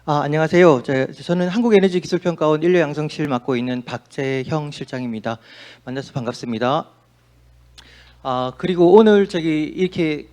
안녕하세요. 저는 한국에너지기술평가원 인력양성실 맡고 있는 박재형 실장입니다. 만나서 반갑습니다. 그리고 오늘 이렇게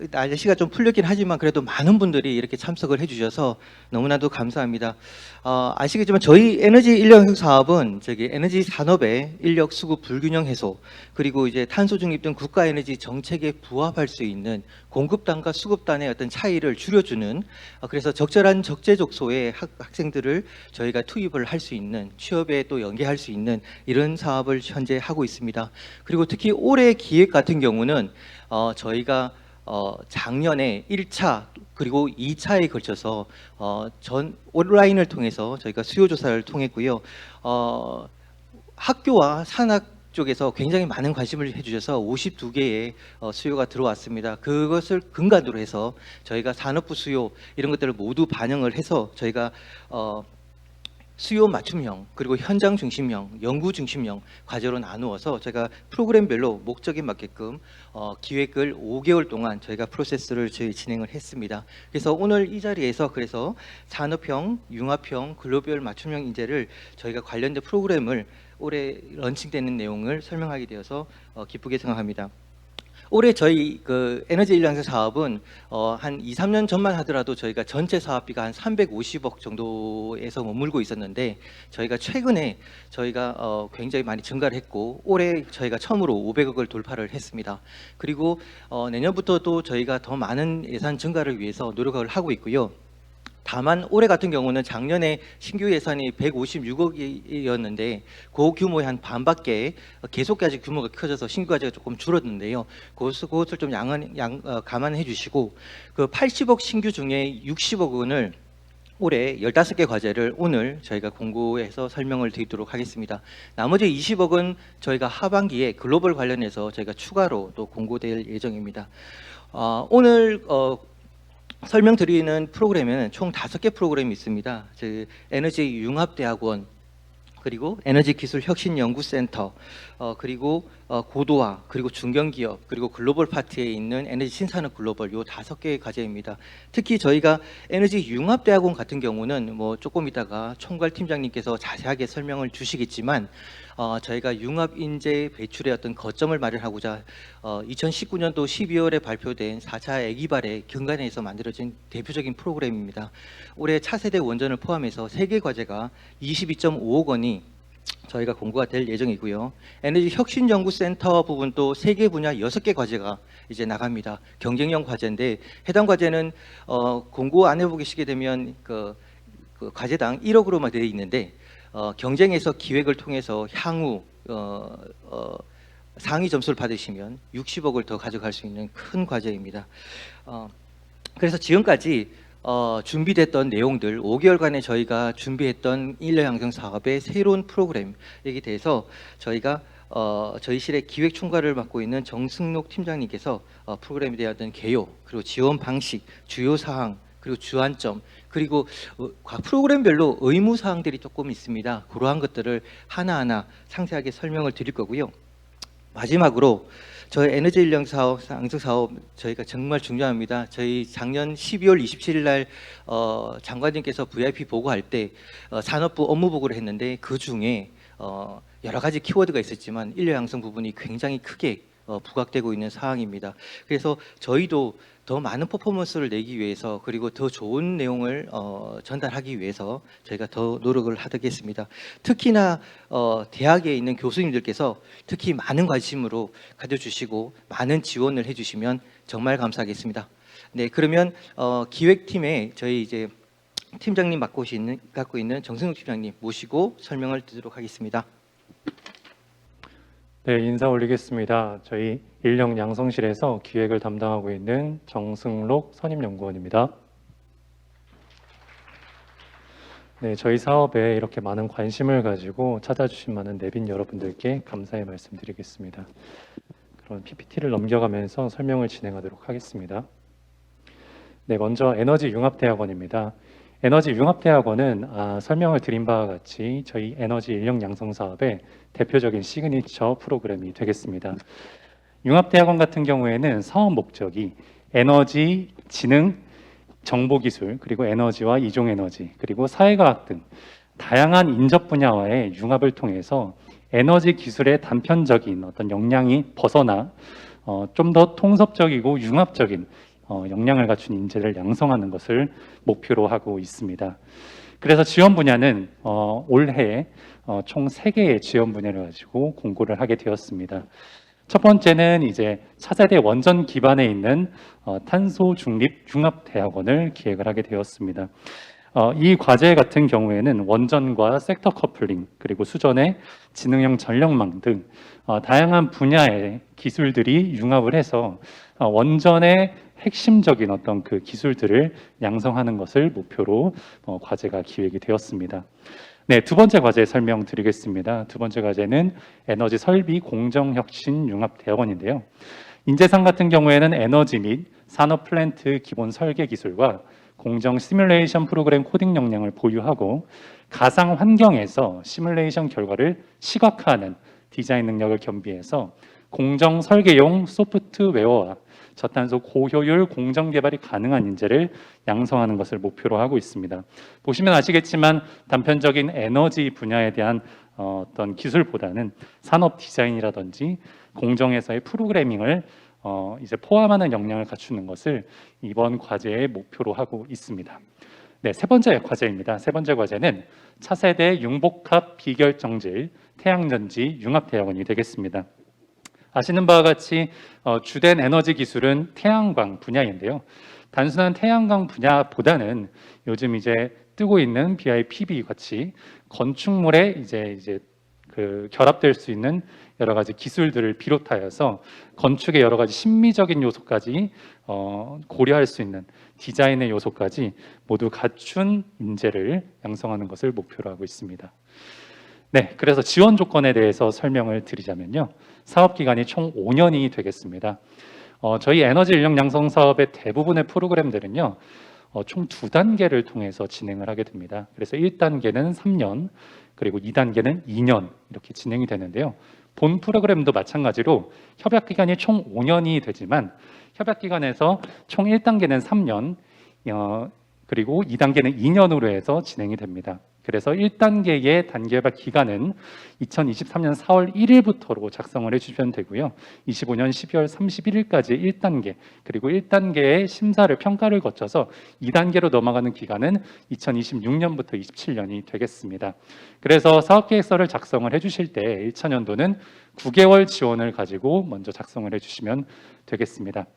날씨가 좀 풀렸긴 하지만 그래도 많은 분들이 이렇게 참석을 해주셔서 너무나도 감사합니다. 아시겠지만 저희 에너지 인력 형성 사업은 에너지 산업의 인력 수급 불균형 해소, 그리고 이제 탄소 중립 등 국가 에너지 정책에 부합할 수 있는 공급단과 수급단의 어떤 차이를 줄여주는, 그래서 적절한 적재적소에 학생들을 저희가 투입을 할 수 있는, 취업에 또 연계할 수 있는 이런 사업을 현재 하고 있습니다. 그리고 특히 올해 기획 같은 경우는 저희가 작년에 1차 그리고 2차에 걸쳐서 전 온라인을 통해서 저희가 수요 조사를 통했고요. 학교와 산학 쪽에서 굉장히 많은 관심을 해주셔서 52개의 수요가 들어왔습니다. 그것을 근간으로 해서 저희가 산업부 수요 이런 것들을 모두 반영을 해서 저희가 수요 맞춤형, 그리고 현장 중심형, 연구 중심형 과제로 나누어서 제가 프로그램별로 목적에 맞게끔 기획을 5개월 동안 저희가 프로세스를 진행을 했습니다. 그래서 오늘 이 자리에서 그래서 산업형, 융합형, 글로벌 맞춤형 인재를 저희가 관련된 프로그램을 올해 런칭되는 내용을 설명하게 되어서 기쁘게 생각합니다. 올해 저희 에너지 인력양성 사업은 한 2, 3년 전만 하더라도 저희가 전체 사업비가 한 350억 정도에서 머물고 있었는데, 저희가 최근에 굉장히 많이 증가를 했고 올해 저희가 처음으로 500억을 돌파를 했습니다. 그리고 내년부터도 저희가 더 많은 예산 증가를 위해서 노력을 하고 있고요. 다만 올해 같은 경우는 작년에 신규 예산이 156억이었는데 그 규모의 한 반밖에, 계속까지 규모가 커져서 신규 과제가 조금 줄었는데요. 그것을 좀 감안해 주시고, 그 80억 신규 중에 60억 원을 올해 15개 과제를 오늘 저희가 공고해서 설명을 드리도록 하겠습니다. 나머지 20억은 저희가 하반기에 글로벌 관련해서 저희가 추가로 또 공고될 예정입니다. 오늘 설명드리는 프로그램에는 총 5개 프로그램이 있습니다. 에너지 융합대학원, 그리고 에너지기술혁신연구센터, 그리고 고도화, 그리고 중견기업, 그리고 글로벌 파트에 있는 에너지 신산업 글로벌, 요 5개의 과제입니다. 특히 저희가 에너지 융합대학원 같은 경우는 조금 이따가 총괄팀장님께서 자세하게 설명을 주시겠지만, 저희가 융합 인재 배출의 어떤 거점을 마련하고자 2019년도 12월에 발표된 4차 애기발의 경관에서 만들어진 대표적인 프로그램입니다. 올해 차세대 원전을 포함해서 3개 과제가 22.5억 원이 저희가 공고가 될 예정이고요. 에너지 혁신연구센터 부분도 3개 분야 6개 과제가 이제 나갑니다. 경쟁형 과제인데, 해당 과제는 공고 안 해보시게 되면 그 과제당 1억으로만 되어 있는데, 경쟁에서 기획을 통해서 향후 상위 점수를 받으시면 60억을 더 가져갈 수 있는 큰 과제입니다. 그래서 지금까지 준비됐던 내용들, 5개월간에 저희가 준비했던 인력 양성 사업의 새로운 프로그램에 대해서 저희가 저희 실의 기획 총괄을 맡고 있는 정승록 팀장님께서 프로그램에 대한 개요, 그리고 지원 방식, 주요 사항, 그리고 주안점, 그리고 각 프로그램별로 의무 사항들이 조금 있습니다. 그러한 것들을 하나하나 상세하게 설명을 드릴 거고요. 마지막으로 저희 에너지 인력 사업, 양성 사업 저희가 정말 중요합니다. 저희 작년 12월 27일 날 장관님께서 VIP 보고할 때 산업부 업무 보고를 했는데, 그 중에 여러 가지 키워드가 있었지만 인력 양성 부분이 굉장히 크게 부각되고 있는 사항입니다. 그래서 저희도 더 많은 퍼포먼스를 내기 위해서, 그리고 더 좋은 내용을 전달하기 위해서 저희가 더 노력을 하겠습니다. 특히나 대학에 있는 교수님들께서 특히 많은 관심으로 가져주시고 많은 지원을 해주시면 정말 감사하겠습니다. 네, 그러면 기획팀에 저희 이제 팀장님 갖고 있는 정승욱 팀장님 모시고 설명을 드리도록 하겠습니다. 네, 인사 올리겠습니다. 저희 인력 양성실에서 기획을 담당하고 있는 정승록 선임연구원입니다. 네, 저희 사업에 이렇게 많은 관심을 가지고 찾아주신 많은 내빈 여러분들께 감사의 말씀드리겠습니다. 그럼 PPT를 넘겨가면서 설명을 진행하도록 하겠습니다. 네, 먼저 에너지융합대학원입니다. 에너지융합대학원은 설명을 드린 바와 같이 저희 에너지 인력 양성 사업의 대표적인 시그니처 프로그램이 되겠습니다. 융합대학원 같은 경우에는 사업 목적이 에너지, 지능, 정보기술, 그리고 에너지와 이종에너지, 그리고 사회과학 등 다양한 인접 분야와의 융합을 통해서 에너지 기술의 단편적인 어떤 역량이 벗어나 좀 더 통섭적이고 융합적인 역량을 갖춘 인재를 양성하는 것을 목표로 하고 있습니다. 그래서 지원 분야는 올해 총 3개의 지원 분야를 가지고 공고를 하게 되었습니다. 첫 번째는 이제 차세대 원전 기반에 있는 탄소 중립 융합 대학원을 기획을 하게 되었습니다. 이 과제 같은 경우에는 원전과 섹터 커플링, 그리고 수전의 지능형 전력망 등 다양한 분야의 기술들이 융합을 해서 원전의 핵심적인 어떤 그 기술들을 양성하는 것을 목표로 과제가 기획이 되었습니다. 네, 두 번째 과제 설명드리겠습니다. 두 번째 과제는 에너지 설비 공정혁신 융합대학원인데요. 인재상 같은 경우에는 에너지 및 산업 플랜트 기본 설계 기술과 공정 시뮬레이션 프로그램 코딩 역량을 보유하고 가상 환경에서 시뮬레이션 결과를 시각화하는 디자인 능력을 겸비해서 공정 설계용 소프트웨어와 저탄소 고효율 공정 개발이 가능한 인재를 양성하는 것을 목표로 하고 있습니다. 보시면 아시겠지만 단편적인 에너지 분야에 대한 어떤 기술보다는 산업 디자인이라든지 공정에서의 프로그래밍을 이제 포함하는 역량을 갖추는 것을 이번 과제의 목표로 하고 있습니다. 네, 세 번째 과제입니다. 세 번째 과제는 차세대 융복합 비결정질 태양전지 융합대학원이 되겠습니다. 아시는 바와 같이 주된 에너지 기술은 태양광 분야인데요. 단순한 태양광 분야보다는 요즘 이제 뜨고 있는 BIPV 같이 건축물에 이제 그 결합될 수 있는 여러 가지 기술들을 비롯하여서 건축의 여러 가지 심미적인 요소까지 고려할 수 있는 디자인의 요소까지 모두 갖춘 인재를 양성하는 것을 목표로 하고 있습니다. 네, 그래서 지원 조건에 대해서 설명을 드리자면요. 사업 기간이 총 5년이 되겠습니다. 저희 에너지 인력 양성 사업의 대부분의 프로그램들은요. 총 2단계를 통해서 진행을 하게 됩니다. 그래서 1단계는 3년, 그리고 2단계는 2년 이렇게 진행이 되는데요. 본 프로그램도 마찬가지로 협약 기간이 총 5년이 되지만 협약 기간에서 총 1단계는 3년, 그리고 2단계는 2년으로 해서 진행이 됩니다. 그래서 1단계의 단계별 기간은 2023년 4월 1일부터로 작성을 해주시면 되고요. 25년 12월 31일까지 1단계, 그리고 1단계의 심사를 평가를 거쳐서 2단계로 넘어가는 기간은 2026년부터 27년이 되겠습니다. 그래서 사업계획서를 작성을 해주실 때 1차년도는 9개월 지원을 가지고 먼저 작성을 해주시면 되겠습니다.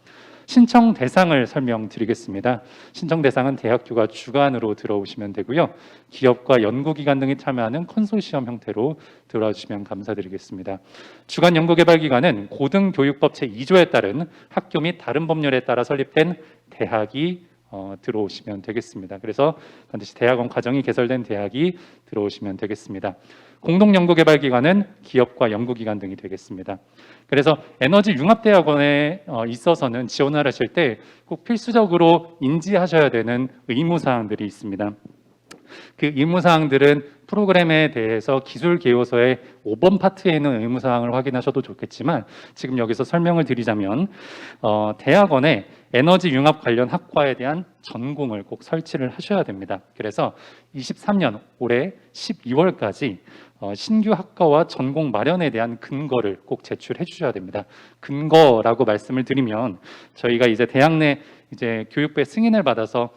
신청 대상을 설명드리겠습니다. 신청 대상은 대학교가 주관으로 들어오시면 되고요. 기업과 연구기관 등이 참여하는 컨소시엄 형태로 들어와 주시면 감사드리겠습니다. 주관 연구개발기관은 고등교육법 제2조에 따른 학교 및 다른 법률에 따라 설립된 대학이 들어오시면 되겠습니다. 그래서 반드시 대학원 과정이 개설된 대학이 들어오시면 되겠습니다. 공동연구개발기관은 기업과 연구기관 등이 되겠습니다. 그래서 에너지 융합대학원에 있어서는 지원을 하실 때 꼭 필수적으로 인지하셔야 되는 의무사항들이 있습니다. 그 의무사항들은 프로그램에 대해서 기술 개요서의 5번 파트에 있는 의무사항을 확인하셔도 좋겠지만 지금 여기서 설명을 드리자면 대학원에 에너지 융합 관련 학과에 대한 전공을 꼭 설치를 하셔야 됩니다. 그래서 23년 올해 12월까지 신규 학과와 전공 마련에 대한 근거를 꼭 제출해 주셔야 됩니다. 근거라고 말씀을 드리면 저희가 이제 대학 내 이제 교육부의 승인을 받아서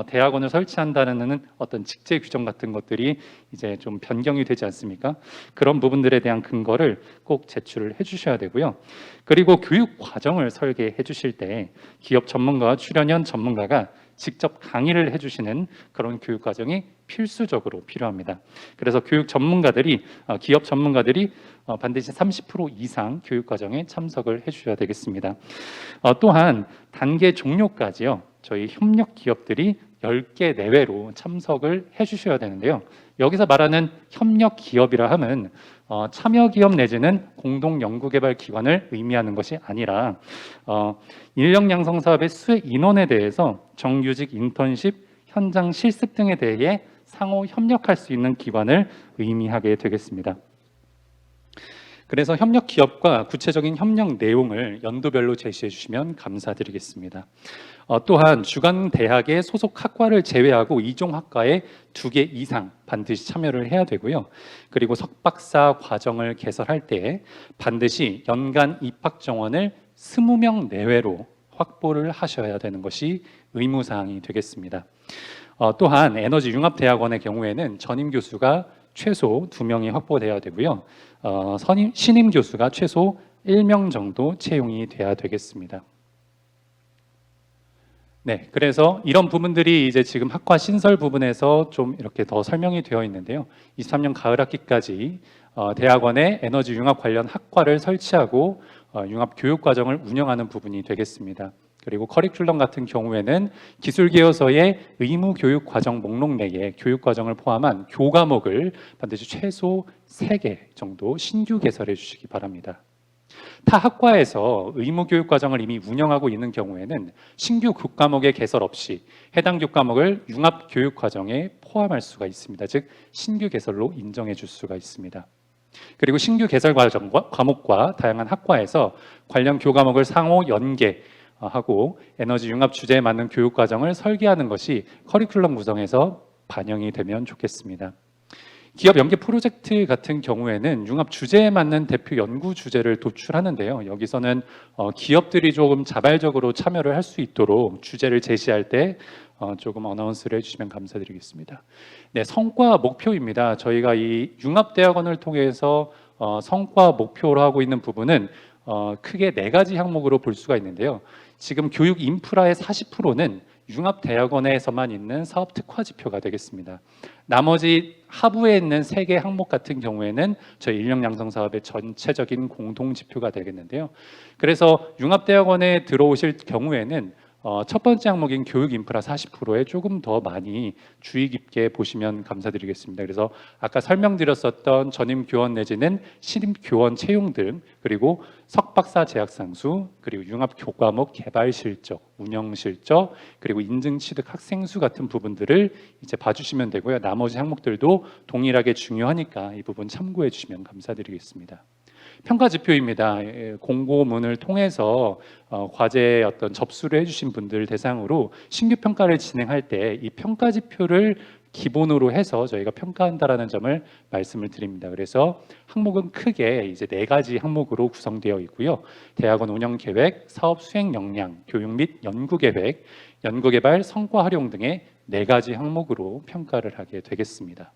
대학원을 설치한다는 어떤 직제 규정 같은 것들이 이제 좀 변경이 되지 않습니까? 그런 부분들에 대한 근거를 꼭 제출을 해주셔야 되고요. 그리고 교육 과정을 설계해 주실 때 기업 전문가와 출연연 전문가가 직접 강의를 해주시는 그런 교육 과정이 필수적으로 필요합니다. 그래서 기업 전문가들이 반드시 30% 이상 교육 과정에 참석을 해주셔야 되겠습니다. 또한 단계 종료까지요. 저희 협력 기업들이 10개 내외로 참석을 해주셔야 되는데요. 여기서 말하는 협력 기업이라 함은 참여 기업 내지는 공동 연구개발 기관을 의미하는 것이 아니라 인력 양성 사업의 수혜 인원에 대해서 정규직 인턴십, 현장 실습 등에 대해 상호 협력할 수 있는 기관을 의미하게 되겠습니다. 그래서 협력 기업과 구체적인 협력 내용을 연도별로 제시해 주시면 감사드리겠습니다. 또한 주간 대학의 소속 학과를 제외하고 이종 학과에 2개 이상 반드시 참여를 해야 되고요. 그리고 석박사 과정을 개설할 때 반드시 연간 입학 정원을 20명 내외로 확보를 하셔야 되는 것이 의무사항이 되겠습니다. 또한 에너지 융합대학원의 경우에는 전임 교수가 최소 2명이 확보돼야 되고요. 신임 교수가 최소 1명 정도 채용이 돼야 되겠습니다. 네, 그래서 이런 부분들이 이제 지금 학과 신설 부분에서 좀 이렇게 더 설명이 되어 있는데요. 23년 가을 학기까지 대학원에 에너지 융합 관련 학과를 설치하고 융합 교육 과정을 운영하는 부분이 되겠습니다. 그리고 커리큘럼 같은 경우에는 기술개요서의 의무 교육 과정 목록 내에 교육 과정을 포함한 교과목을 반드시 최소 3개 정도 신규 개설해 주시기 바랍니다. 타 학과에서 의무 교육 과정을 이미 운영하고 있는 경우에는 신규 교과목의 개설 없이 해당 교과목을 융합 교육 과정에 포함할 수가 있습니다. 즉 신규 개설로 인정해 줄 수가 있습니다. 그리고 신규 개설 과목과 다양한 학과에서 관련 교과목을 상호 연계하고 에너지 융합 주제에 맞는 교육 과정을 설계하는 것이 커리큘럼 구성에서 반영이 되면 좋겠습니다. 기업 연계 프로젝트 같은 경우에는 융합 주제에 맞는 대표 연구 주제를 도출하는데요. 여기서는 기업들이 조금 자발적으로 참여를 할 수 있도록 주제를 제시할 때 조금 어나운스를 해주시면 감사드리겠습니다. 네, 성과 목표입니다. 저희가 이 융합대학원을 통해서 성과 목표로 하고 있는 부분은 크게 4가지 항목으로 볼 수가 있는데요. 지금 교육 인프라의 40%는 융합대학원에서만 있는 사업 특화 지표가 되겠습니다. 나머지 하부에 있는 3개 항목 같은 경우에는 저희 인력 양성 사업의 전체적인 공동 지표가 되겠는데요. 그래서 융합대학원에 들어오실 경우에는 첫 번째 항목인 교육 인프라 40%에 조금 더 많이 주의 깊게 보시면 감사드리겠습니다. 그래서 아까 설명드렸었던 전임 교원 내지는 신임 교원 채용 등, 그리고 석박사 재학 상수, 그리고 융합 교과목 개발 실적, 운영 실적, 그리고 인증 취득 학생 수 같은 부분들을 이제 봐주시면 되고요. 나머지 항목들도 동일하게 중요하니까 이 부분 참고해 주시면 감사드리겠습니다. 평가 지표입니다. 공고문을 통해서 과제에 어떤 접수를 해주신 분들 대상으로 신규 평가를 진행할 때 이 평가 지표를 기본으로 해서 저희가 평가한다라는 점을 말씀을 드립니다. 그래서 항목은 크게 이제 4가지 항목으로 구성되어 있고요. 대학원 운영 계획, 사업 수행 역량, 교육 및 연구 계획, 연구 개발, 성과 활용 등의 4가지 항목으로 평가를 하게 되겠습니다.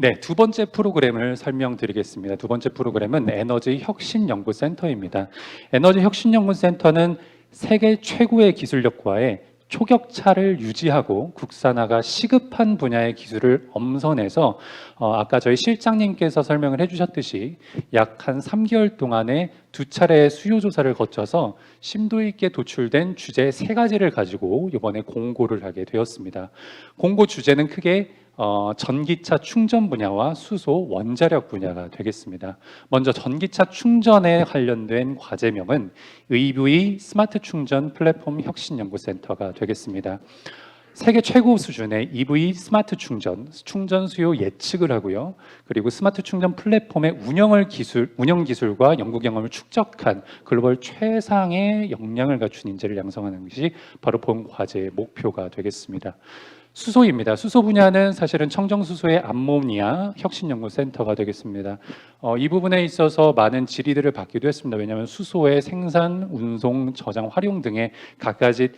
네, 2번째 프로그램을 설명드리겠습니다. 2번째 프로그램은 에너지 혁신연구센터입니다. 에너지 혁신연구센터는 세계 최고의 기술력과의 초격차를 유지하고 국산화가 시급한 분야의 기술을 엄선해서 아까 저희 실장님께서 설명을 해주셨듯이 약 한 3개월 동안에 2차례의 수요 조사를 거쳐서 심도 있게 도출된 주제 3가지를 가지고 이번에 공고를 하게 되었습니다. 공고 주제는 크게 전기차 충전 분야와 수소 원자력 분야가 되겠습니다. 먼저 전기차 충전에 관련된 과제명은 EV 스마트 충전 플랫폼 혁신연구센터가 되겠습니다. 세계 최고 수준의 EV 스마트 충전 수요 예측을 하고요. 그리고 스마트 충전 플랫폼의 운영 기술과 연구 경험을 축적한 글로벌 최상의 역량을 갖춘 인재를 양성하는 것이 바로 본 과제의 목표가 되겠습니다. 수소입니다. 수소 분야는 사실은 청정수소의 암모니아 혁신연구센터가 되겠습니다. 이 부분에 있어서 많은 질의들을 받기도 했습니다. 왜냐하면 수소의 생산, 운송, 저장, 활용 등의 갖가지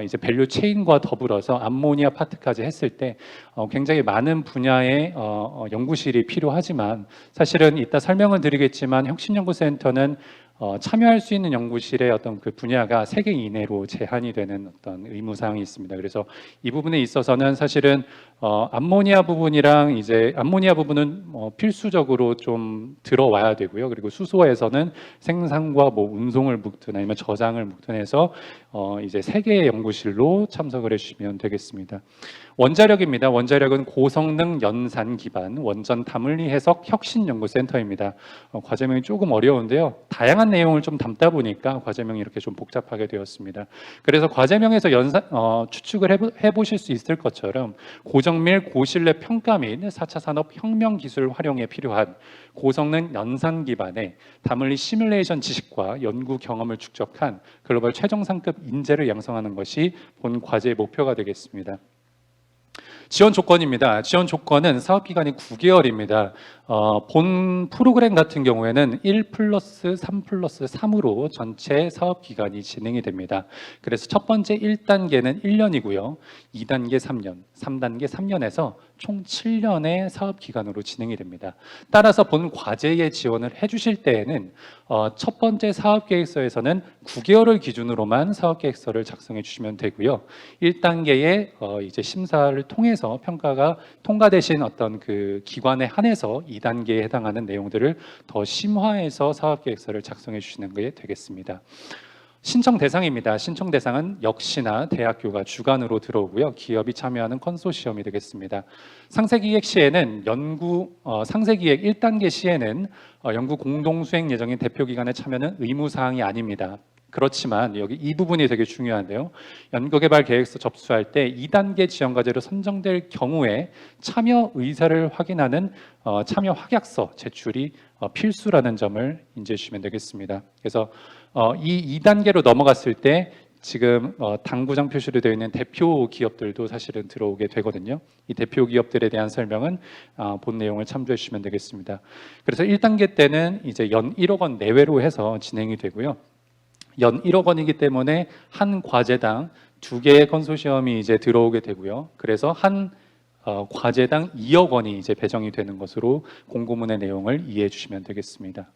이제 밸류 체인과 더불어서 암모니아 파트까지 했을 때 굉장히 많은 분야의 연구실이 필요하지만 사실은 이따 설명을 드리겠지만 혁신연구센터는 참여할 수 있는 연구실의 어떤 그 분야가 3개 이내로 제한이 되는 어떤 의무사항이 있습니다. 그래서 이 부분에 있어서는 사실은 암모니아 부분이랑 이제 암모니아 부분은 필수적으로 좀 들어와야 되고요. 그리고 수소에서는 생산과 뭐 운송을 묶든 아니면 저장을 묶든 해서 이제 3개의 연구실로 참석을 해주시면 되겠습니다. 원자력입니다. 원자력은 고성능 연산 기반 원전 다물리 해석 혁신연구센터입니다. 과제명이 조금 어려운데요. 다양한 세세한 내용을 좀 담다 보니까 과제명이 이렇게 좀 복잡하게 되었습니다. 그래서 과제명에서 추측을 해보실 수 있을 것처럼 고정밀 고신뢰 평가 및 4차 산업혁명 기술 활용에 필요한 고성능 연산 기반의 다물리 시뮬레이션 지식과 연구 경험을 축적한 글로벌 최정상급 인재를 양성하는 것이 본 과제의 목표가 되겠습니다. 지원 조건입니다. 지원 조건은 사업 기간이 9개월입니다. 본 프로그램 같은 경우에는 1+3+3으로 전체 사업 기간이 진행이 됩니다. 그래서 첫 번째 1단계는 1년이고요. 2단계 3년, 3단계 3년에서 총 7년의 사업 기간으로 진행이 됩니다. 따라서 본 과제에 지원을 해주실 때에는 첫 번째 사업계획서에서는 9개월을 기준으로만 사업계획서를 작성해 주시면 되고요. 1단계의 이제 심사를 통해서 평가가 통과되신 어떤 그 기관에 한해서 2단계에 해당하는 내용들을 더 심화해서 사업계획서를 작성해 주시는 게 되겠습니다. 신청 대상입니다. 신청 대상은 역시나 대학교가 주관으로 들어오고요. 기업이 참여하는 컨소시엄이 되겠습니다. 상세기획 시에는 상세기획 1단계 시에는 연구 공동 수행 예정인 대표기관의 참여는 의무사항이 아닙니다. 그렇지만 여기 이 부분이 되게 중요한데요. 연구개발 계획서 접수할 때 2단계 지원과제로 선정될 경우에 참여 의사를 확인하는 참여 확약서 제출이 필수라는 점을 인지해 주시면 되겠습니다. 그래서 이 2단계로 넘어갔을 때 지금 당구장 표시로 되어 있는 대표 기업들도 사실은 들어오게 되거든요. 이 대표 기업들에 대한 설명은 본 내용을 참조해 주시면 되겠습니다. 그래서 1단계 때는 이제 연 1억 원 내외로 해서 진행이 되고요. 연 1억 원이기 때문에 한 과제당 2개의 컨소시엄이 이제 들어오게 되고요. 그래서 한 과제당 2억 원이 이제 배정이 되는 것으로 공고문의 내용을 이해해 주시면 되겠습니다.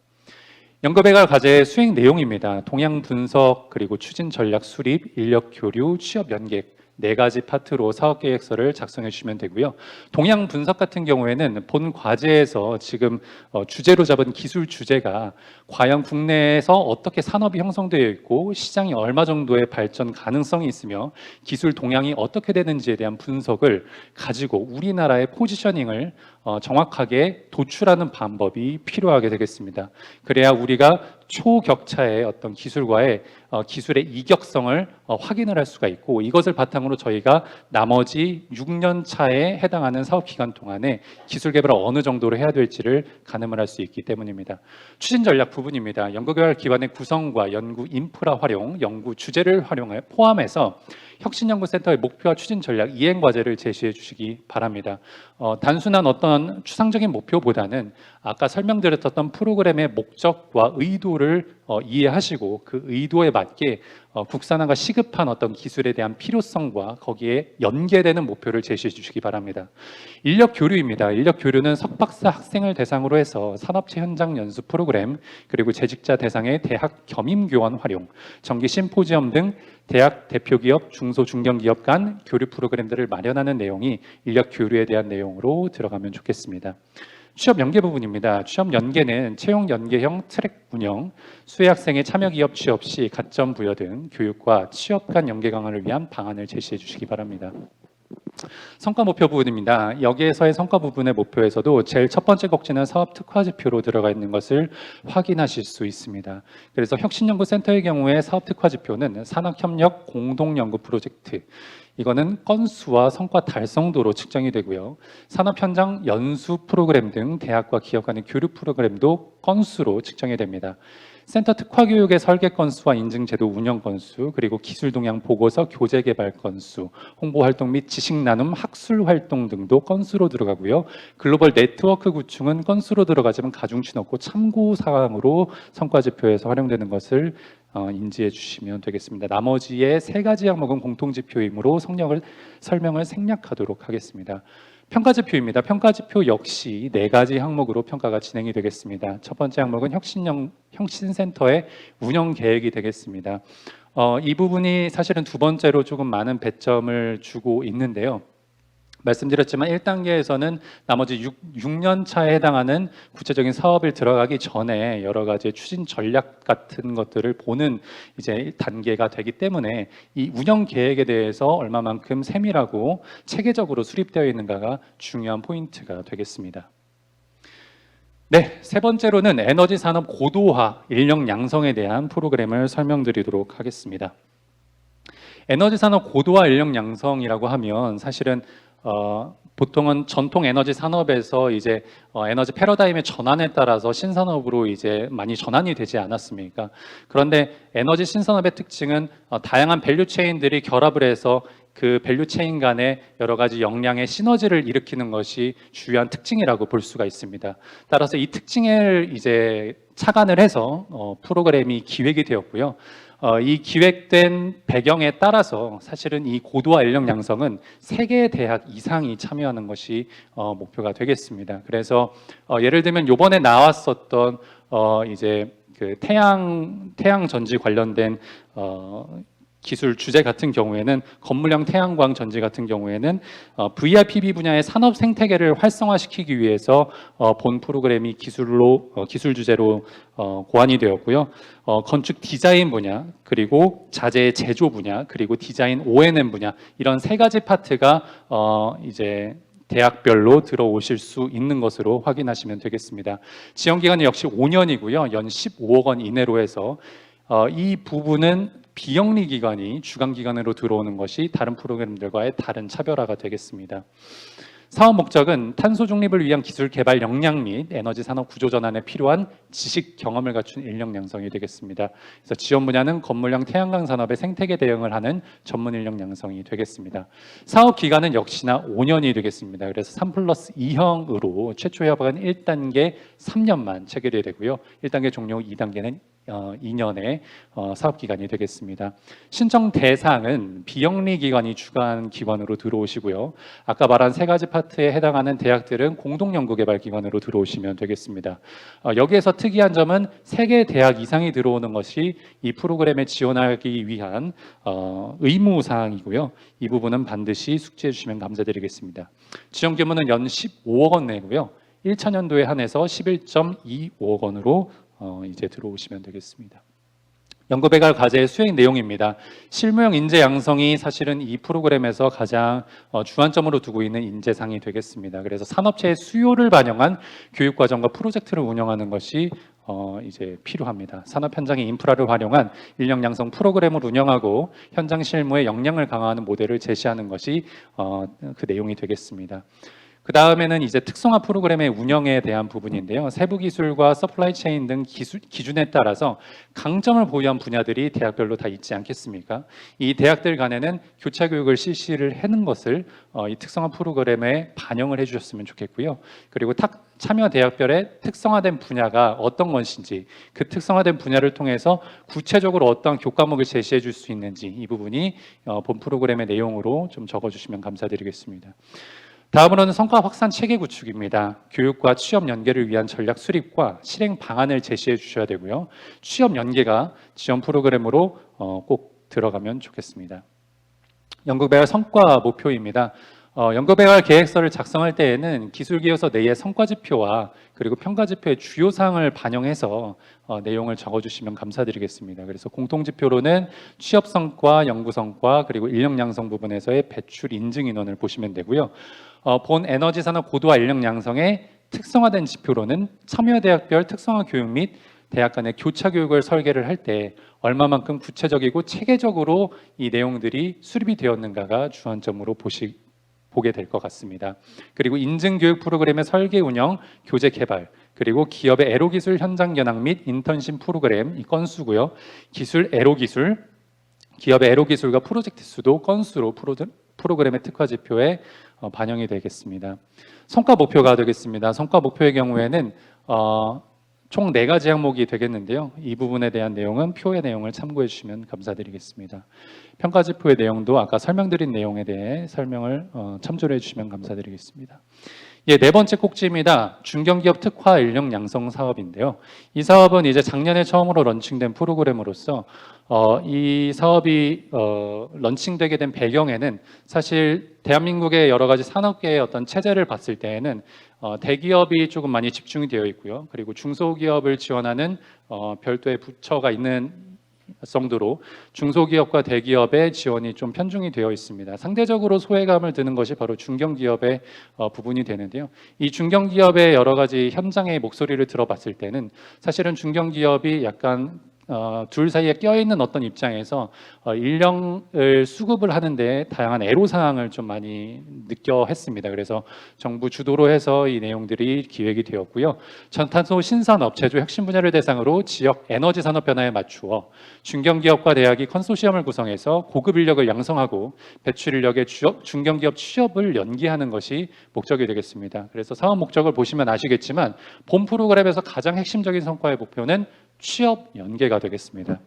연구개발 과제의 수행 내용입니다. 동향 분석, 그리고 추진 전략 수립, 인력 교류, 취업 연계 4가지 파트로 사업계획서를 작성해 주시면 되고요. 동향 분석 같은 경우에는 본 과제에서 지금 주제로 잡은 기술 주제가 과연 국내에서 어떻게 산업이 형성되어 있고 시장이 얼마 정도의 발전 가능성이 있으며 기술 동향이 어떻게 되는지에 대한 분석을 가지고 우리나라의 포지셔닝을 정확하게 도출하는 방법이 필요하게 되겠습니다. 그래야 우리가 초격차의 어떤 기술과의 기술의 이격성을 확인을 할 수가 있고, 이것을 바탕으로 저희가 나머지 6년 차에 해당하는 사업 기간 동안에 기술 개발을 어느 정도로 해야 될지를 가늠을 할 수 있기 때문입니다. 추진 전략 부분입니다. 연구개발 기관의 구성과 연구 인프라 활용, 연구 주제를 활용해 포함해서 혁신연구센터의 목표와 추진 전략 이행 과제를 제시해 주시기 바랍니다. 단순한 어떤 추상적인 목표보다는 아까 설명드렸던 프로그램의 목적과 의도를 이해하시고 그 의도에 맞게 국산화가 시급한 어떤 기술에 대한 필요성과 거기에 연계되는 목표를 제시해 주시기 바랍니다. 인력 교류입니다. 인력 교류는 석박사 학생을 대상으로 해서 산업체 현장 연수 프로그램, 그리고 재직자 대상의 대학 겸임 교원 활용, 정기 심포지엄 등 대학 대표기업, 중소 중견기업 간 교류 프로그램들을 마련하는 내용이 인력 교류에 대한 내용으로 들어가면 좋겠습니다. 취업 연계 부분입니다. 취업 연계는 채용 연계형 트랙 운영, 수혜 학생의 참여 기업 취업 시 가점 부여 등 교육과 취업 간 연계 강화를 위한 방안을 제시해 주시기 바랍니다. 성과 목표 부분입니다. 여기에서의 성과 부분의 목표에서도 제일 첫 번째 꼭지는 사업 특화 지표로 들어가 있는 것을 확인하실 수 있습니다. 그래서 혁신연구센터의 경우에 사업 특화 지표는 산학협력 공동연구 프로젝트, 이거는 건수와 성과 달성도로 측정이 되고요. 산업 현장 연수 프로그램 등 대학과 기업 간의 교류 프로그램도 건수로 측정이 됩니다. 센터 특화 교육의 설계 건수와 인증 제도 운영 건수, 그리고 기술 동향 보고서 교재 개발 건수, 홍보 활동 및 지식 나눔 학술 활동 등도 건수로 들어가고요. 글로벌 네트워크 구축은 건수로 들어가지만 가중치 넣고 참고 사항으로 성과 지표에서 활용되는 것을 인지해 주시면 되겠습니다. 나머지의 3가지 항목은 공통지표이므로 설명을 생략하도록 하겠습니다. 평가지표입니다. 평가지표 역시 4가지 항목으로 평가가 진행이 되겠습니다. 첫 번째 항목은 혁신센터의 운영 계획이 되겠습니다. 이 부분이 사실은 두 번째로 조금 많은 배점을 주고 있는데요. 말씀드렸지만 1단계에서는 나머지 6년 차에 해당하는 구체적인 사업을 들어가기 전에 여러 가지 추진 전략 같은 것들을 보는 이제 단계가 되기 때문에 이 운영 계획에 대해서 얼마만큼 세밀하고 체계적으로 수립되어 있는가가 중요한 포인트가 되겠습니다. 네, 세 번째로는 에너지 산업 고도화 인력 양성에 대한 프로그램을 설명드리도록 하겠습니다. 에너지 산업 고도화 인력 양성이라고 하면 사실은 보통은 전통 에너지 산업에서 이제 에너지 패러다임의 전환에 따라서 신산업으로 이제 많이 전환이 되지 않았습니까? 그런데 에너지 신산업의 특징은 다양한 밸류 체인들이 결합을 해서 그 밸류 체인 간의 여러 가지 역량의 시너지를 일으키는 것이 주요한 특징이라고 볼 수가 있습니다. 따라서 이 특징을 이제 착안을 해서 프로그램이 기획이 되었고요. 이 기획된 배경에 따라서 사실은 이 고도화 인력 양성은 3개의 대학 이상이 참여하는 것이 목표가 되겠습니다. 그래서 예를 들면 이번에 나왔었던 이제 그 태양 전지 관련된 기술 주제 같은 경우에는 건물형 태양광 전지 같은 경우에는 VRPV 분야의 산업 생태계를 활성화시키기 위해서 본 프로그램이 기술 주제로 고안이 되었고요. 건축 디자인 분야, 그리고 자재 제조 분야, 그리고 디자인 O&M 분야 이런 3가지 파트가 이제 대학별로 들어오실 수 있는 것으로 확인하시면 되겠습니다. 지원 기간은 역시 5년이고요. 연 15억 원 이내로 해서 이 부분은 비영리 기관이 주관 기관으로 들어오는 것이 다른 프로그램들과의 다른 차별화가 되겠습니다. 사업 목적은 탄소 중립을 위한 기술 개발 역량 및 에너지 산업 구조 전환에 필요한 지식 경험을 갖춘 인력 양성이 되겠습니다. 그래서 지원 분야는 건물형 태양광 산업의 생태계 대응을 하는 전문 인력 양성이 되겠습니다. 사업 기간은 역시나 5년이 되겠습니다. 그래서 3+2형으로 최초 협약은 1단계 3년만 체결이 되고요. 1단계 종료 2단계는 2년의 사업 기간이 되겠습니다. 신청 대상은 비영리 기관이 주관 기관으로 들어오시고요. 아까 말한 3가지 파트에 해당하는 대학들은 공동 연구 개발 기관으로 들어오시면 되겠습니다. 여기에서 특이한 점은 3개 대학 이상이 들어오는 것이 이 프로그램에 지원하기 위한 의무 사항이고요. 이 부분은 반드시 숙지해 주시면 감사드리겠습니다. 지원 규모는 연 15억 원 내고요. 1차년도에 한해서 11.25억 원으로 이제 들어오시면 되겠습니다. 연구개발 과제의 수행 내용입니다. 실무형 인재 양성이 사실은 이 프로그램에서 가장 주안점으로 두고 있는 인재상이 되겠습니다. 그래서 산업체의 수요를 반영한 교육과정과 프로젝트를 운영하는 것이 이제 필요합니다. 산업 현장의 인프라를 활용한 인력 양성 프로그램을 운영하고 현장 실무의 역량을 강화하는 모델을 제시하는 것이 그 내용이 되겠습니다. 그 다음에는 이제 특성화 프로그램의 운영에 대한 부분인데요. 세부 기술과 서플라이 체인 등 기준에 따라서 강점을 보유한 분야들이 대학별로 다 있지 않겠습니까? 이 대학들 간에는 교차 교육을 실시를 하는 것을 이 특성화 프로그램에 반영을 해주셨으면 좋겠고요. 그리고 참여 대학별의 특성화된 분야가 어떤 것인지, 그 특성화된 분야를 통해서 구체적으로 어떤 교과목을 제시해 줄 수 있는지 이 부분이 본 프로그램의 내용으로 좀 적어주시면 감사드리겠습니다. 다음으로는 성과 확산 체계 구축입니다. 교육과 취업 연계를 위한 전략 수립과 실행 방안을 제시해 주셔야 되고요. 취업 연계가 지원 프로그램으로 꼭 들어가면 좋겠습니다. 연구개발 성과 목표입니다. 연구개발 계획서를 작성할 때에는 기술기여서 내의 성과지표와 그리고 평가지표의 주요 사항을 반영해서 내용을 적어주시면 감사드리겠습니다. 그래서 공통지표로는 취업성과 연구성과 그리고 인력 양성 부분에서의 배출 인증 인원을 보시면 되고요. 본 에너지 산업 고도화 인력 양성의 특성화된 지표로는 참여대학별 특성화 교육 및 대학 간의 교차 교육을 설계를 할 때 얼마만큼 구체적이고 체계적으로 이 내용들이 수립이 되었는가가 주안점으로 보게 될 것 같습니다. 그리고 인증교육 프로그램의 설계 운영, 교재 개발, 그리고 기업의 애로기술 현장 견학 및 인턴십 프로그램 이 건수고요. 기술 애로기술, 기업의 애로기술과 프로젝트 수도 건수로 프로그램의 특화 지표에 반영이 되겠습니다. 성과 목표가 되겠습니다. 성과 목표의 경우에는 총 4가지 항목이 되겠는데요. 이 부분에 대한 내용은 표의 내용을 참고해 주시면 감사드리겠습니다. 평가지표의 내용도 아까 설명드린 내용에 대해 설명을 참조해 주시면 감사드리겠습니다. 예, 4번째 꼭지입니다. 중견기업 특화 인력 양성 사업인데요. 이 사업은 이제 작년에 처음으로 런칭된 프로그램으로서 이 사업이 런칭되게 된 배경에는 사실 대한민국의 여러 가지 산업계의 어떤 체제를 봤을 때에는 대기업이 조금 많이 집중이 되어 있고요. 그리고 중소기업을 지원하는 별도의 부처가 있는 정도로 중소기업과 대기업의 지원이 좀 편중이 되어 있습니다. 상대적으로 소외감을 드는 것이 바로 중견기업의 부분이 되는데요. 이 중견기업의 여러 가지 현장의 목소리를 들어봤을 때는 사실은 중견기업이 약간 둘 사이에 껴있는 어떤 입장에서 인력을 수급을 하는데 다양한 애로사항을 좀 많이 느껴 했습니다. 그래서 정부 주도로 해서 이 내용들이 기획이 되었고요. 전탄소 신산업, 제조 혁신 분야를 대상으로 지역 에너지 산업 변화에 맞추어 중견기업과 대학이 컨소시엄을 구성해서 고급 인력을 양성하고 배출 인력의 중견기업 취업을 연계하는 것이 목적이 되겠습니다. 그래서 사업 목적을 보시면 아시겠지만 본 프로그램에서 가장 핵심적인 성과의 목표는 취업 연계가 되겠습니다.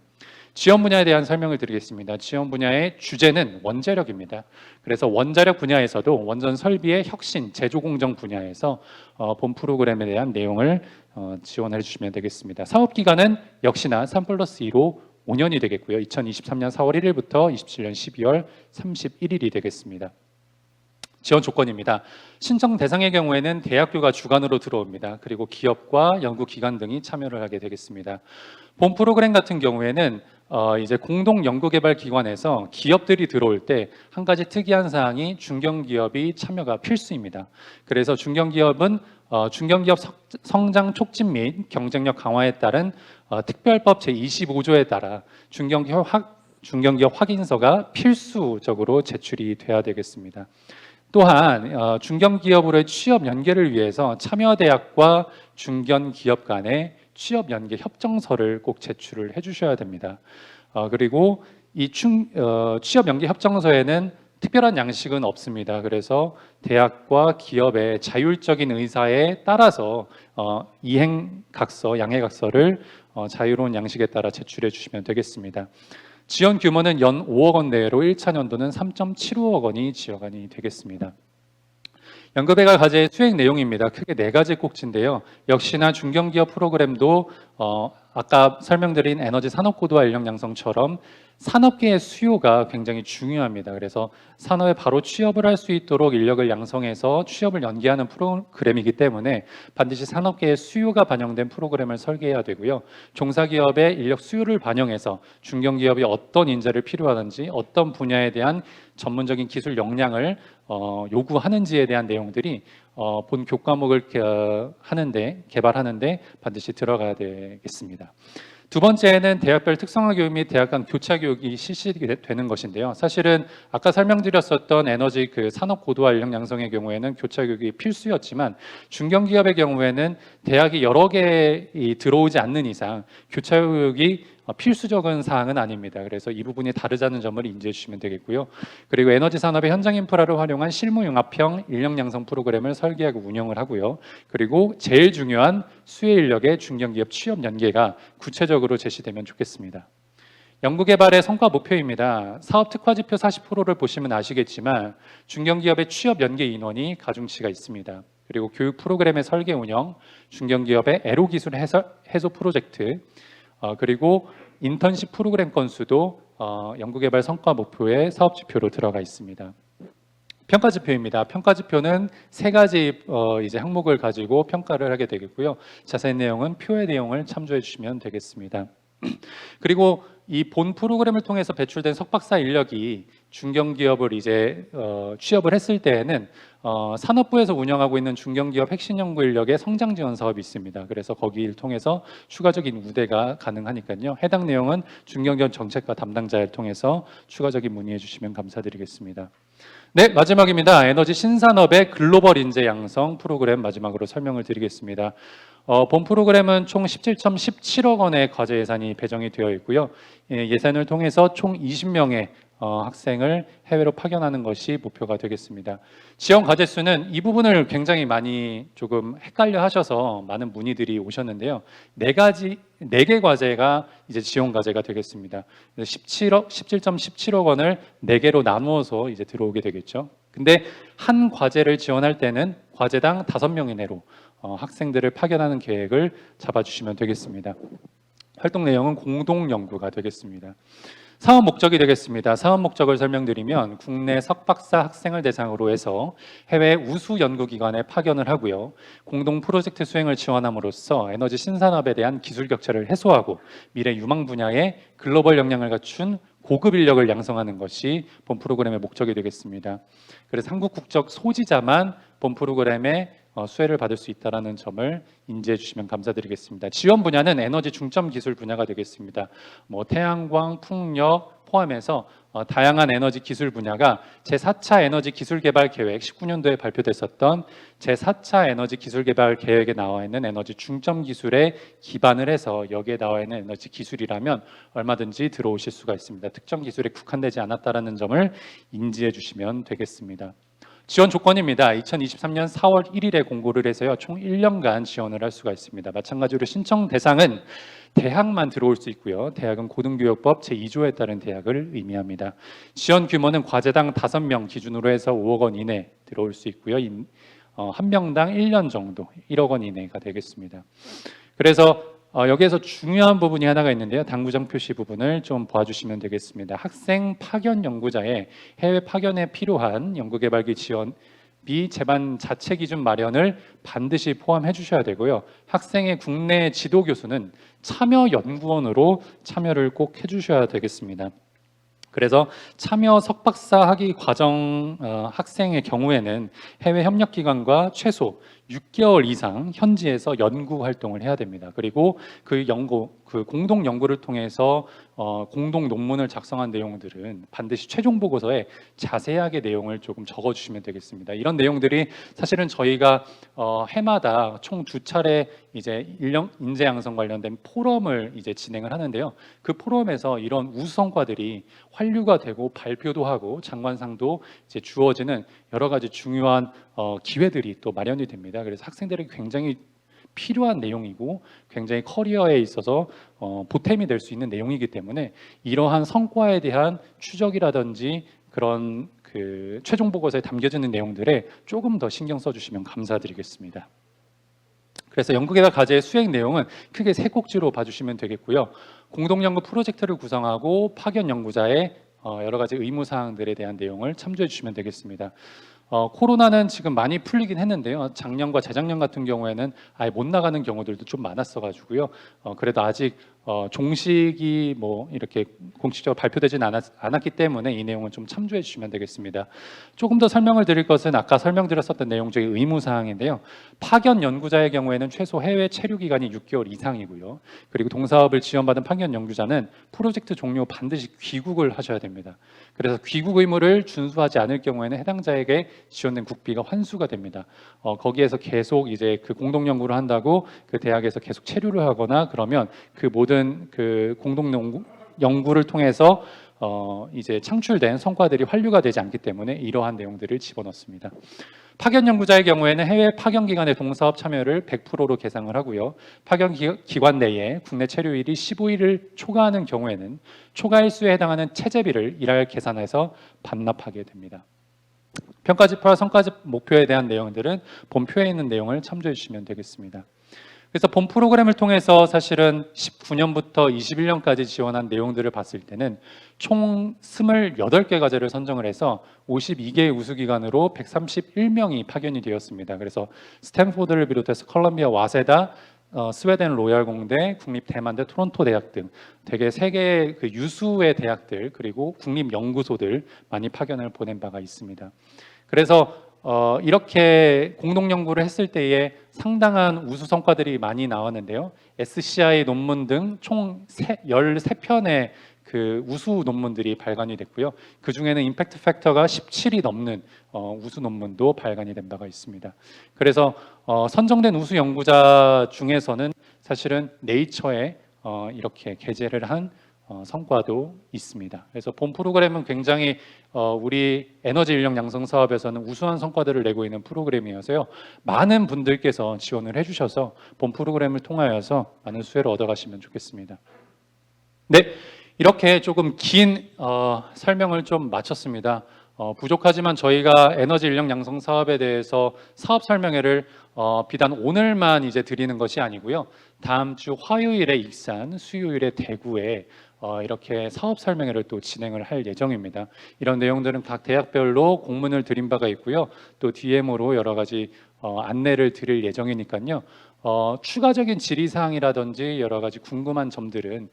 지원 분야에 대한 설명을 드리겠습니다. 지원 분야의 주제는 원자력입니다. 그래서 원자력 분야에서도 원전 설비의 혁신, 제조 공정 분야에서 본 프로그램에 대한 내용을 지원해 주시면 되겠습니다. 사업 기간은 역시나 3+2로 5년이 되겠고요. 2023년 4월 1일부터 27년 12월 31일이 되겠습니다. 지원 조건입니다. 신청 대상의 경우에는 대학교가 주관으로 들어옵니다. 그리고 기업과 연구기관 등이 참여를 하게 되겠습니다. 본 프로그램 같은 경우에는 이제 공동 연구개발기관에서 기업들이 들어올 때 한 가지 특이한 사항이 중견기업이 참여가 필수입니다. 그래서 중견기업은 중견기업 성장 촉진 및 경쟁력 강화에 따른 특별법 제25조에 따라 중견기업 확인서가 필수적으로 제출이 돼야 되겠습니다. 또한 중견기업으로의 취업 연계를 위해서 참여대학과 중견기업 간의 취업 연계 협정서를 꼭 제출을 해주셔야 됩니다. 그리고 이 취업 연계 협정서에는 특별한 양식은 없습니다. 그래서 대학과 기업의 자율적인 의사에 따라서 이행각서, 양해각서를 자유로운 양식에 따라 제출해 주시면 되겠습니다. 지원 규모는 연 5억 원 내로 1차 년도는 3.75억 원이 지원이 되겠습니다. 연구개발 과제의 수행 내용입니다. 크게 4가지 꼭지인데요. 역시나 중견기업 프로그램도 아까 설명드린 에너지 산업고도화 인력 양성처럼 산업계의 수요가 굉장히 중요합니다. 그래서 산업에 바로 취업을 할 수 있도록 인력을 양성해서 취업을 연계하는 프로그램이기 때문에 반드시 산업계의 수요가 반영된 프로그램을 설계해야 되고요. 종사기업의 인력 수요를 반영해서 중견기업이 어떤 인재를 필요하는지, 어떤 분야에 대한 전문적인 기술 역량을 요구하는지에 대한 내용들이 본 교과목을 개발하는데 반드시 들어가야 되겠습니다. 두 번째는 대학별 특성화 교육 및 대학 간 교차 교육이 실시되는 것인데요. 사실은 아까 설명드렸었던 에너지 산업 고도화 인력 양성의 경우에는 교차 교육이 필수였지만 중견기업의 경우에는 대학이 여러 개 들어오지 않는 이상 교차 교육이 필수적인 사항은 아닙니다. 그래서 이 부분이 다르다는 점을 인지해 주시면 되겠고요. 그리고 에너지 산업의 현장 인프라를 활용한 실무 융합형 인력 양성 프로그램을 설계하고 운영을 하고요. 그리고 제일 중요한 수혜 인력의 중견기업 취업 연계가 구체적으로 제시되면 좋겠습니다. 연구개발의 성과 목표입니다. 사업 특화 지표 40%를 보시면 아시겠지만 중견기업의 취업 연계 인원이 가중치가 있습니다. 그리고 교육 프로그램의 설계 운영, 중견기업의 애로 기술 해소 프로젝트, 그리고 인턴십 프로그램 건수도 연구개발 성과 목표의 사업 지표로 들어가 있습니다. 평가 지표입니다. 평가 지표는 3가지 이제 항목을 가지고 평가를 하게 되겠고요. 자세한 내용은 표의 내용을 참조해 주시면 되겠습니다. 그리고 이 본 프로그램을 통해서 배출된 석박사 인력이 중견기업을 이제 취업을 했을 때에는 산업부에서 운영하고 있는 중견기업 핵심 연구 인력의 성장 지원 사업이 있습니다. 그래서 거기를 통해서 추가적인 우대가 가능하니까요. 해당 내용은 중견기업 정책과 담당자를 통해서 추가적인 문의해 주시면 감사드리겠습니다. 네, 마지막입니다. 에너지 신산업의 글로벌 인재 양성 프로그램 마지막으로 설명을 드리겠습니다. 본 프로그램은 총 17.17억 원의 과제 예산이 배정이 되어 있고요. 예산을 통해서 총 20명의 학생을 해외로 파견하는 것이 목표가 되겠습니다. 지원 과제 수는 이 부분을 굉장히 많이 조금 헷갈려 하셔서 많은 문의들이 오셨는데요. 4개 과제가 이제 지원 과제가 되겠습니다. 17.17억 원을 4개로 나누어서 이제 들어오게 되겠죠. 근데 한 과제를 지원할 때는 과제당 5명 이내로 학생들을 파견하는 계획을 잡아주시면 되겠습니다. 활동 내용은 공동 연구가 되겠습니다. 사업 목적이 되겠습니다. 사업 목적을 설명드리면 국내 석박사 학생을 대상으로 해서 해외 우수 연구기관에 파견을 하고요. 공동 프로젝트 수행을 지원함으로써 에너지 신산업에 대한 기술 격차를 해소하고 미래 유망 분야에 글로벌 역량을 갖춘 고급 인력을 양성하는 것이 본 프로그램의 목적이 되겠습니다. 그래서 한국 국적 소지자만 본 프로그램에 수혜를 받을 수 있다는 점을 인지해 주시면 감사드리겠습니다. 지원 분야는 에너지 중점 기술 분야가 되겠습니다. 태양광, 풍력 포함해서 다양한 에너지 기술 분야가 제4차 에너지 기술 개발 계획 19년도에 발표됐었던 제4차 에너지 기술 개발 계획에 나와 있는 에너지 중점 기술에 기반을 해서 여기에 나와 있는 에너지 기술이라면 얼마든지 들어오실 수가 있습니다. 특정 기술에 국한되지 않았다는 점을 인지해 주시면 되겠습니다. 지원 조건입니다. 2023년 4월 1일에 공고를 해서요. 총 1년간 지원을 할 수가 있습니다. 마찬가지로 신청 대상은 대학만 들어올 수 있고요. 대학은 고등교육법 제2조에 따른 대학을 의미합니다. 지원 규모는 과제당 5명 기준으로 해서 5억 원 이내 들어올 수 있고요. 한 명당 1년 정도 1억 원 이내가 되겠습니다. 그래서 여기에서 중요한 부분이 하나가 있는데요. 당구장 표시 부분을 좀 봐주시면 되겠습니다. 학생 파견 연구자의 해외 파견에 필요한 연구개발기 지원비 제반 자체 기준 마련을 반드시 포함해 주셔야 되고요. 학생의 국내 지도 교수는 참여 연구원으로 참여를 꼭 해주셔야 되겠습니다. 그래서 참여 석박사 학위 과정 학생의 경우에는 해외 협력기관과 최소 6개월 이상 현지에서 연구 활동을 해야 됩니다. 그리고 그 공동 연구를 통해서 공동 논문을 작성한 내용들은 반드시 최종 보고서에 자세하게 내용을 조금 적어주시면 되겠습니다. 이런 내용들이 사실은 저희가 해마다 총 2차례 이제 인재 양성 관련된 포럼을 이제 진행을 하는데요. 그 포럼에서 이런 우수 성과들이 환류가 되고 발표도 하고 장관상도 이제 주어지는 여러 가지 중요한 기회들이 또 마련이 됩니다. 그래서 학생들에게 굉장히 필요한 내용이고 굉장히 커리어에 있어서 보탬이 될 수 있는 내용이기 때문에 이러한 성과에 대한 추적이라든지 그런 그 최종 보고서에 담겨지는 내용들에 조금 더 신경 써주시면 감사드리겠습니다. 그래서 연구개발 과제의 수행 내용은 크게 세 꼭지로 봐주시면 되겠고요. 공동연구 프로젝트를 구성하고 파견 연구자의 여러 가지 의무 사항들에 대한 내용을 참조해 주시면 되겠습니다. 코로나는 지금 많이 풀리긴 했는데요. 작년과 재작년 같은 경우에는 아예 못 나가는 경우들도 좀 많았어가지고요. 그래도 아직 종식이 뭐 이렇게 공식적으로 발표되지는 않았기 때문에 이 내용은 좀 참조해 주시면 되겠습니다. 조금 더 설명을 드릴 것은 아까 설명드렸었던 내용 중에 의무 사항인데요. 파견 연구자의 경우에는 최소 해외 체류 기간이 6개월 이상이고요. 그리고 동사업을 지원받은 파견 연구자는 프로젝트 종료 반드시 귀국을 하셔야 됩니다. 그래서 귀국 의무를 준수하지 않을 경우에는 해당자에게 지원된 국비가 환수가 됩니다. 거기에서 계속 이제 그 공동 연구를 한다고 그 대학에서 계속 체류를 하거나 그러면 그 모든 그 공동 연구를 통해서 이제 창출된 성과들이 환류가 되지 않기 때문에 이러한 내용들을 집어넣습니다. 파견 연구자의 경우에는 해외 파견 기관의 동사업 참여를 100%로 계상을 하고요. 파견 기관 내에 국내 체류일이 15일을 초과하는 경우에는 초과일수에 해당하는 체재비를 일할 계산해서 반납하게 됩니다. 평가지표와 성과지 목표에 대한 내용들은 본표에 있는 내용을 참조해 주시면 되겠습니다. 그래서 본 프로그램을 통해서 사실은 19년부터 21년까지 지원한 내용들을 봤을 때는 총 28개 과제를 선정을 해서 52개의 우수기관으로 131명이 파견이 되었습니다. 그래서 스탠포드를 비롯해서 컬럼비아 와세다, 스웨덴 로얄 공대, 국립 대만대, 토론토 대학 등 되게 세계의 그 유수의 대학들 그리고 국립 연구소들 많이 파견을 보낸 바가 있습니다. 그래서 이렇게 공동 연구를 했을 때에 상당한 우수 성과들이 많이 나왔는데요. SCI 논문 등 총 13편의 그 우수 논문들이 발간이 됐고요. 그 중에는 임팩트 팩터가 17이 넘는 우수 논문도 발간이 된 바가 있습니다. 그래서 선정된 우수 연구자 중에서는 사실은 네이처에 이렇게 게재를 한 성과도 있습니다. 그래서 본 프로그램은 굉장히 우리 에너지 인력 양성 사업에서는 우수한 성과들을 내고 있는 프로그램이어서요. 많은 분들께서 지원을 해주셔서 본 프로그램을 통하여서 많은 수혜를 얻어가시면 좋겠습니다. 네, 이렇게 조금 긴 설명을 좀 마쳤습니다. 부족하지만 저희가 에너지 인력 양성 사업에 대해서 사업 설명회를 비단 오늘만 이제 드리는 것이 아니고요. 다음 주 화요일에 익산, 수요일에 대구에 이렇게 사업 설명회를 또 진행을 할 예정입니다. 이런 내용들은 각 대학별로 공문을 드린 바가 있고요. 또 DM으로 여러 가지 안내를 드릴 예정이니까요. 추가적인 질의사항이라든지 여러 가지 궁금한 점들은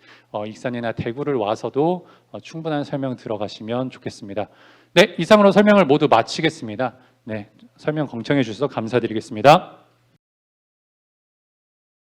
익산이나 대구를 와서도 충분한 설명 들어가시면 좋겠습니다. 네, 이상으로 설명을 모두 마치겠습니다. 네, 설명 경청해 주셔서 감사드리겠습니다.